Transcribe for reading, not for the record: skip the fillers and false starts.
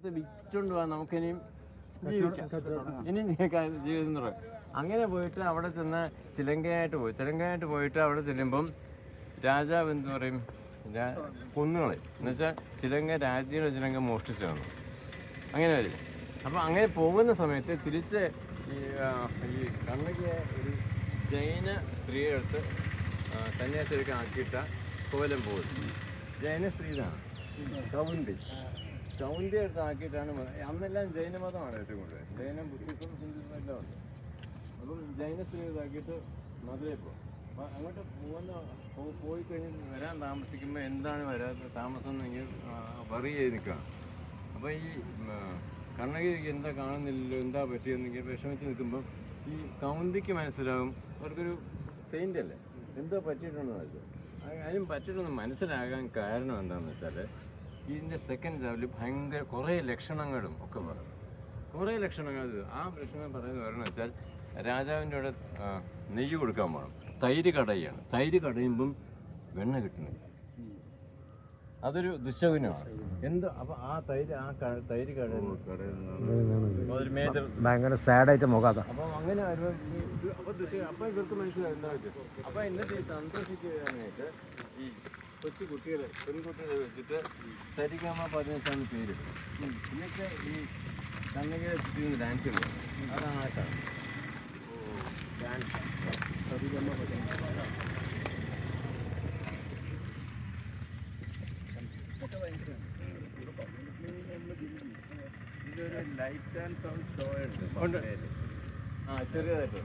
എടുത്ത് വിറ്റുകൊണ്ട് പോകാൻ നമുക്കിനിയും ജീവിക്കാം, ഇനിയും ജീവിതം എന്ന് പറയും. അങ്ങനെ പോയിട്ട് അവിടെ ചെന്ന് ചിലങ്കയായിട്ട് പോയിട്ട് അവിടെ ചെല്ലുമ്പം രാജാവ് എന്ത് പറയും, കൊന്നുകളെ എന്നുവെച്ചാൽ രാജ്യയുടെ ചിലങ്ക മോഷ്ടിച്ചു വന്നു, അങ്ങനെ വരും. അപ്പം അങ്ങനെ പോകുന്ന സമയത്ത് തിരിച്ച് ഈ കണ്ണകിയെ ഒരു ജൈന സ്ത്രീയെ എടുത്ത് സന്യാസിയൊക്കെ ആക്കിയിട്ട കോലം പോകും. ജൈന സ്ത്രീ ഇതാണ് ചൗന്തി എടുത്ത് ആക്കിയിട്ടാണ്. അന്നെല്ലാം ജൈനമതമാണ് ഏറ്റവും കൂടുതൽ, ജൈനം ബുദ്ധിസം ഹിന്ദുസം എല്ലാം ഉണ്ട്. അപ്പം ജൈന സ്ത്രീ ഇതാക്കിയിട്ട് മധുരയിൽ പോകും. അപ്പം അങ്ങോട്ട് പോയി കഴിഞ്ഞ് വരാൻ താമസിക്കുമ്പോൾ എന്താണ് വരാത്ത താമസം എന്നെങ്കിൽ വറി ചെയ്ത് നിൽക്കുകയാണ്. അപ്പോൾ ഈ കണ്ണകിക്ക് എന്താ കാണുന്നില്ലല്ലോ, എന്താ പറ്റിയെന്നെങ്കിൽ വിഷമിച്ച് നിൽക്കുമ്പം ഈ കൗന്തിക്ക് മനസ്സിലാകും അവർക്കൊരു സെയിൻ്റ് അല്ലേ, എന്തോ പറ്റിയിട്ടുണ്ടെന്ന് വെച്ചാൽ. അതിനും പറ്റിയിട്ടൊന്ന് മനസ്സിലാകാൻ കാരണം എന്താണെന്ന് വെച്ചാൽ ഇതിൻ്റെ സെക്കൻഡ് ലെവലിൽ ഭയങ്കര കുറേ ലക്ഷണങ്ങളും ഒക്കെ പറയും. കുറേ ലക്ഷണങ്ങൾ ആ ലക്ഷണം പറയുന്നത് പറയുന്നത് വെച്ചാൽ രാജാവിൻ്റെ അവിടെ നെയ്യ് കൊടുക്കാൻ പോകണം, തൈര് കടയാണ്. തൈര് കടയുമ്പം വെണ്ണ കിട്ടുന്നില്ല, അതൊരു ദുശകുനമാണ്. എന്തോ അപ്പോൾ ആ തൈര് കട ഒരു മേജർ ഭയങ്കര സാഡായിട്ട് മുഖാത്ത. അപ്പം അങ്ങനെ അപ്പോൾ ഇവർക്ക് മനസ്സിലായി എന്താ വെച്ചാൽ. അപ്പോൾ എന്നിട്ട് സന്തോഷിക്കാനായിട്ട് ഈ കൊച്ചു കുട്ടികളെ പെൺകുട്ടികളെ വെച്ചിട്ട് സരിഗമ 15 പേരിടും. എന്നിട്ട് ഈ കണ്ണകിയെ ചുറ്റി ഡാൻസ് കളിക്കും. അതാണ് ആ കാണുന്നത് ഡാൻസ് സരിഗമ 15. ഇതൊരു ലൈറ്റ് ആൻഡ് സൗണ്ട് ഷോ ഉണ്ട്. ചെറിയതായിട്ട്